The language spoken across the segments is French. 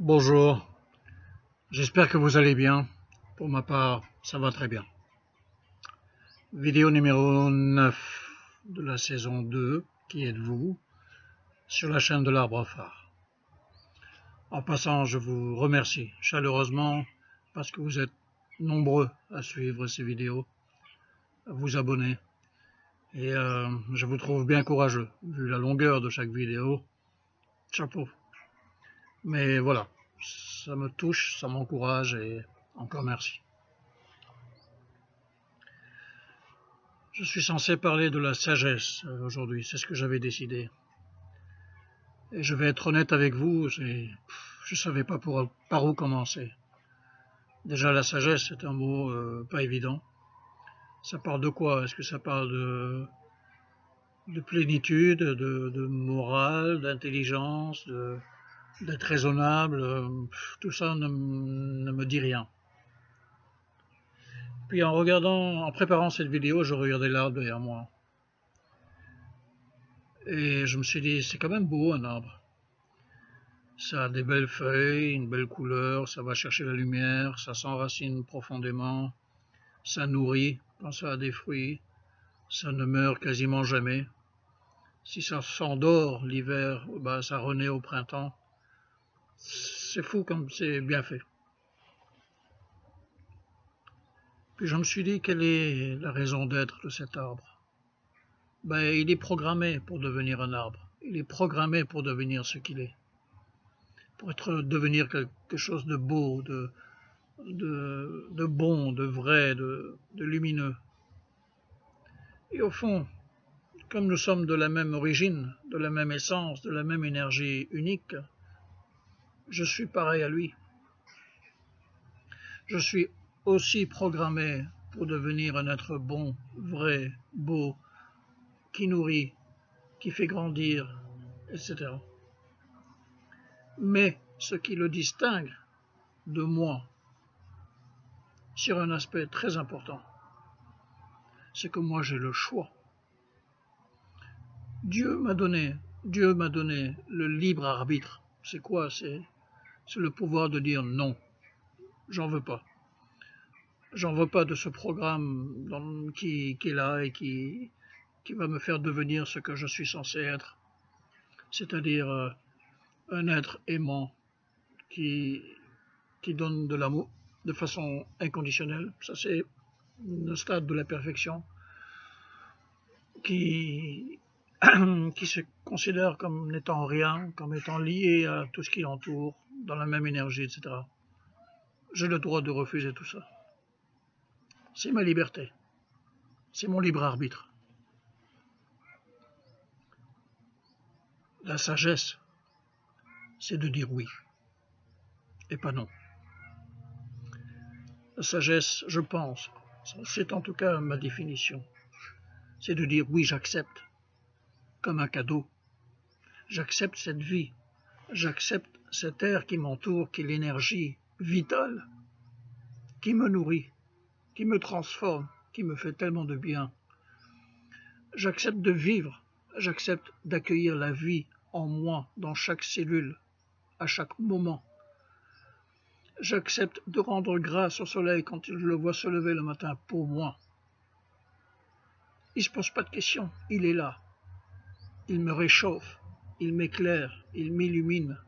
Bonjour, j'espère que vous allez bien. Pour ma part, ça va très bien. Vidéo numéro 9 de la saison 2, qui êtes-vous, sur la chaîne de l'Arbre Phare. En passant, je vous remercie chaleureusement parce que vous êtes nombreux à suivre ces vidéos, à vous abonner. Et je vous trouve bien courageux, vu la longueur de chaque vidéo. Chapeau. Mais voilà, ça me touche, ça m'encourage et encore merci. Je suis censé parler de la sagesse aujourd'hui, c'est ce que j'avais décidé. Et je vais être honnête avec vous, je ne savais pas par où commencer. Déjà, la sagesse, c'est un mot pas évident. Ça parle de quoi? Est-ce que ça parle de plénitude, de morale, d'intelligence, d'être raisonnable? Tout ça ne me dit rien. Puis en préparant cette vidéo, je regardais l'arbre derrière moi. Et je me suis dit, c'est quand même beau un arbre. Ça a des belles feuilles, une belle couleur, ça va chercher la lumière, ça s'enracine profondément, ça nourrit quand ça a des fruits, ça ne meurt quasiment jamais. Si ça s'endort l'hiver, bah, ça renaît au printemps. C'est fou comme c'est bien fait. Puis je me suis dit, quelle est la raison d'être de cet arbre? Ben, il est programmé pour devenir un arbre. Il est programmé pour devenir ce qu'il est. Pour devenir quelque chose de beau, de bon, de vrai, de lumineux. Et au fond, comme nous sommes de la même origine, de la même essence, de la même énergie unique, je suis pareil à lui. Je suis aussi programmé pour devenir un être bon, vrai, beau, qui nourrit, qui fait grandir, etc. Mais ce qui le distingue de moi, sur un aspect très important, c'est que moi j'ai le choix. Dieu m'a donné le libre arbitre. C'est quoi? C'est le pouvoir de dire non, j'en veux pas. J'en veux pas de ce programme qui est là et qui va me faire devenir ce que je suis censé être. C'est-à-dire un être aimant qui donne de l'amour de façon inconditionnelle. Ça, c'est le stade de la perfection qui se considère comme n'étant rien, comme étant lié à tout ce qui l'entoure, dans la même énergie, etc. J'ai le droit de refuser tout ça. C'est ma liberté. C'est mon libre arbitre. La sagesse, c'est de dire oui et pas non. La sagesse, je pense, c'est en tout cas ma définition, c'est de dire oui, j'accepte, comme un cadeau. J'accepte cette vie, j'accepte cet air qui m'entoure, qui est l'énergie vitale, qui me nourrit, qui me transforme, qui me fait tellement de bien. J'accepte de vivre, j'accepte d'accueillir la vie en moi, dans chaque cellule, à chaque moment. J'accepte de rendre grâce au soleil quand je le vois se lever le matin pour moi. Il ne se pose pas de questions, il est là. Il me réchauffe, il m'éclaire, il m'illumine,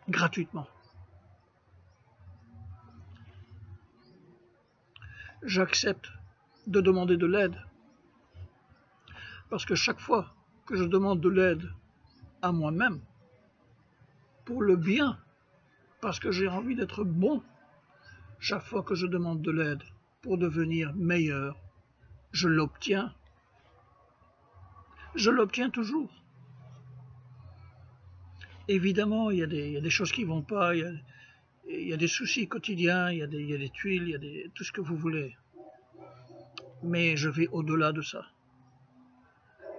gratuitement. J'accepte de demander de l'aide, parce que chaque fois que je demande de l'aide à moi-même, pour le bien, parce que j'ai envie d'être bon, chaque fois que je demande de l'aide pour devenir meilleur, je l'obtiens. Je l'obtiens toujours. Évidemment, il y a des choses qui ne vont pas, il y a des soucis quotidiens, il y a des tuiles, il y a tout ce que vous voulez. Mais je vais au-delà de ça.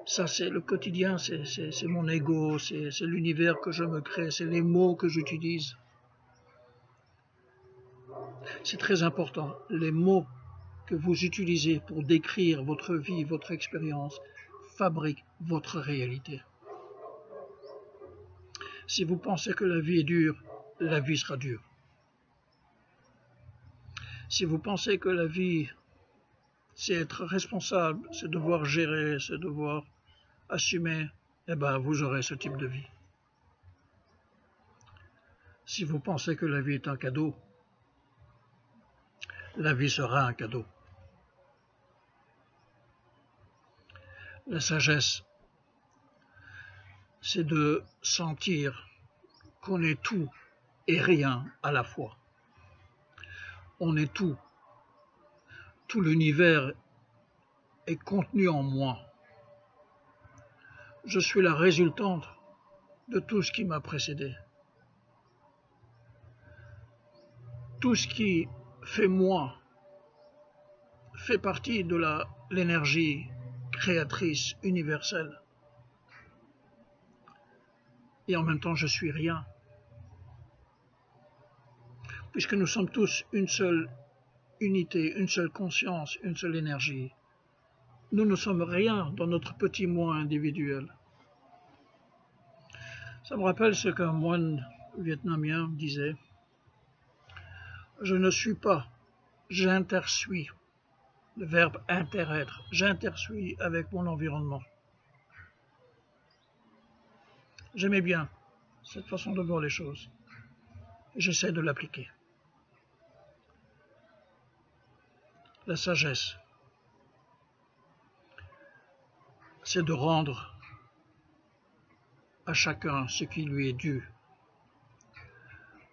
Ça, c'est le quotidien, c'est mon ego, c'est l'univers que je me crée, c'est les mots que j'utilise. C'est très important. Les mots que vous utilisez pour décrire votre vie, votre expérience, fabriquent votre réalité. Si vous pensez que la vie est dure, la vie sera dure. Si vous pensez que la vie, c'est être responsable, c'est devoir gérer, c'est devoir assumer, eh ben vous aurez ce type de vie. Si vous pensez que la vie est un cadeau, la vie sera un cadeau. La sagesse, c'est de sentir qu'on est tout et rien à la fois. On est tout. Tout l'univers est contenu en moi. Je suis la résultante de tout ce qui m'a précédé. Tout ce qui fait moi fait partie de l'énergie créatrice universelle. Et en même temps, je suis rien. Puisque nous sommes tous une seule unité, une seule conscience, une seule énergie. Nous ne sommes rien dans notre petit moi individuel. Ça me rappelle ce qu'un moine vietnamien disait. Je ne suis pas, j'intersuis. Le verbe interêtre, j'intersuis avec mon environnement. J'aimais bien cette façon de voir les choses. J'essaie de l'appliquer. La sagesse, c'est de rendre à chacun ce qui lui est dû.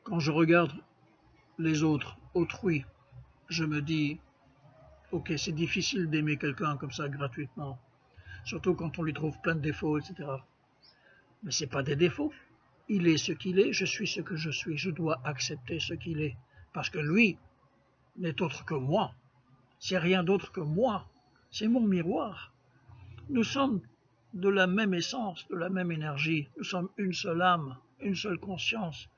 Quand je regarde les autres, autrui, je me dis, ok, c'est difficile d'aimer quelqu'un comme ça gratuitement, surtout quand on lui trouve plein de défauts, etc. Mais ce n'est pas des défauts. Il est ce qu'il est, je suis ce que je suis. Je dois accepter ce qu'il est. Parce que lui n'est autre que moi. C'est rien d'autre que moi. C'est mon miroir. Nous sommes de la même essence, de la même énergie. Nous sommes une seule âme, une seule conscience.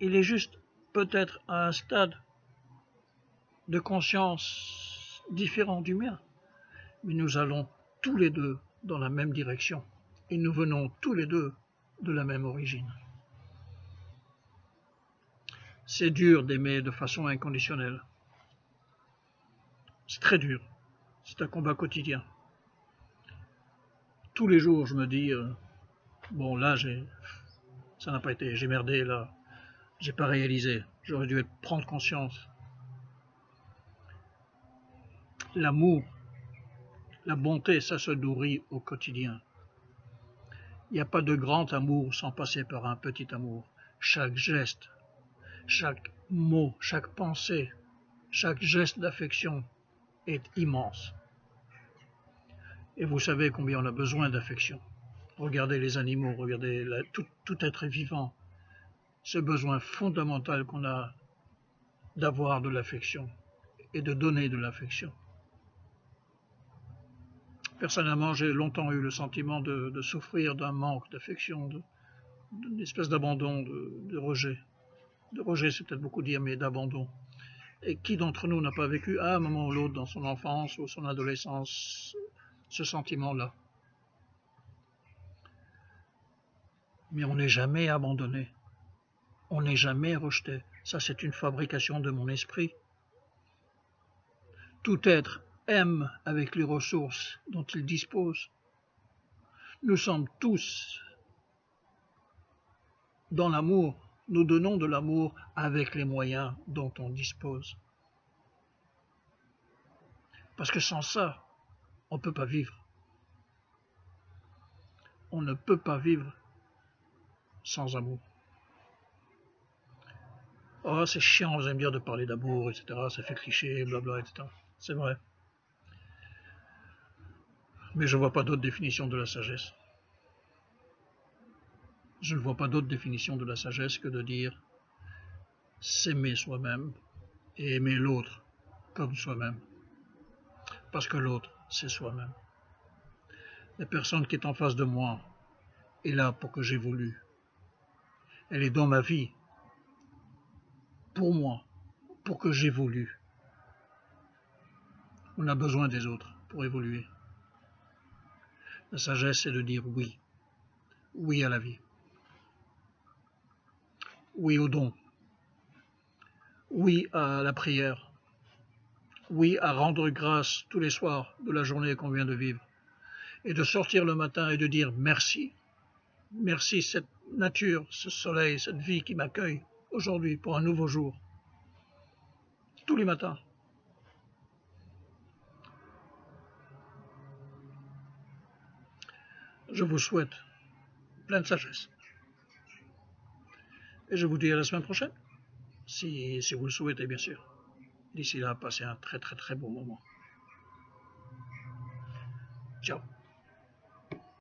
Il est juste peut-être à un stade de conscience différent du mien. Mais nous allons tous les deux dans la même direction. Et nous venons tous les deux de la même origine. C'est dur d'aimer de façon inconditionnelle. C'est très dur. C'est un combat quotidien. Tous les jours, je me dis, bon là, ça n'a pas été, j'ai merdé là, j'ai pas réalisé, j'aurais dû prendre conscience. L'amour, la bonté, ça se nourrit au quotidien. Il n'y a pas de grand amour sans passer par un petit amour. Chaque geste, chaque mot, chaque pensée, chaque geste d'affection est immense. Et vous savez combien on a besoin d'affection. Regardez les animaux, regardez tout être vivant. Ce besoin fondamental qu'on a d'avoir de l'affection et de donner de l'affection. Personnellement, j'ai longtemps eu le sentiment de souffrir d'un manque d'affection, d'une espèce d'abandon, de rejet. De rejet, c'est peut-être beaucoup dire, mais d'abandon. Et qui d'entre nous n'a pas vécu à un moment ou l'autre dans son enfance ou son adolescence ce sentiment-là? Mais on n'est jamais abandonné. On n'est jamais rejeté. Ça, c'est une fabrication de mon esprit. Tout être aime avec les ressources dont il dispose. Nous sommes tous dans l'amour. Nous donnons de l'amour avec les moyens dont on dispose. Parce que sans ça, on ne peut pas vivre. On ne peut pas vivre sans amour. Oh, c'est chiant, vous allez me dire, de parler d'amour, etc. Ça fait cliché, blabla, etc. C'est vrai. Mais je ne vois pas d'autre définition de la sagesse. Je ne vois pas d'autre définition de la sagesse que de dire s'aimer soi-même et aimer l'autre comme soi-même. Parce que l'autre, c'est soi-même. La personne qui est en face de moi est là pour que j'évolue. Elle est dans ma vie pour moi, pour que j'évolue. On a besoin des autres pour évoluer. La sagesse, c'est de dire oui. Oui à la vie. Oui au don. Oui à la prière. Oui à rendre grâce tous les soirs de la journée qu'on vient de vivre. Et de sortir le matin et de dire merci. Merci cette nature, ce soleil, cette vie qui m'accueille aujourd'hui pour un nouveau jour. Tous les matins. Je vous souhaite plein de sagesse. Et je vous dis à la semaine prochaine, si vous le souhaitez bien sûr. D'ici là, passez un très très très bon moment. Ciao.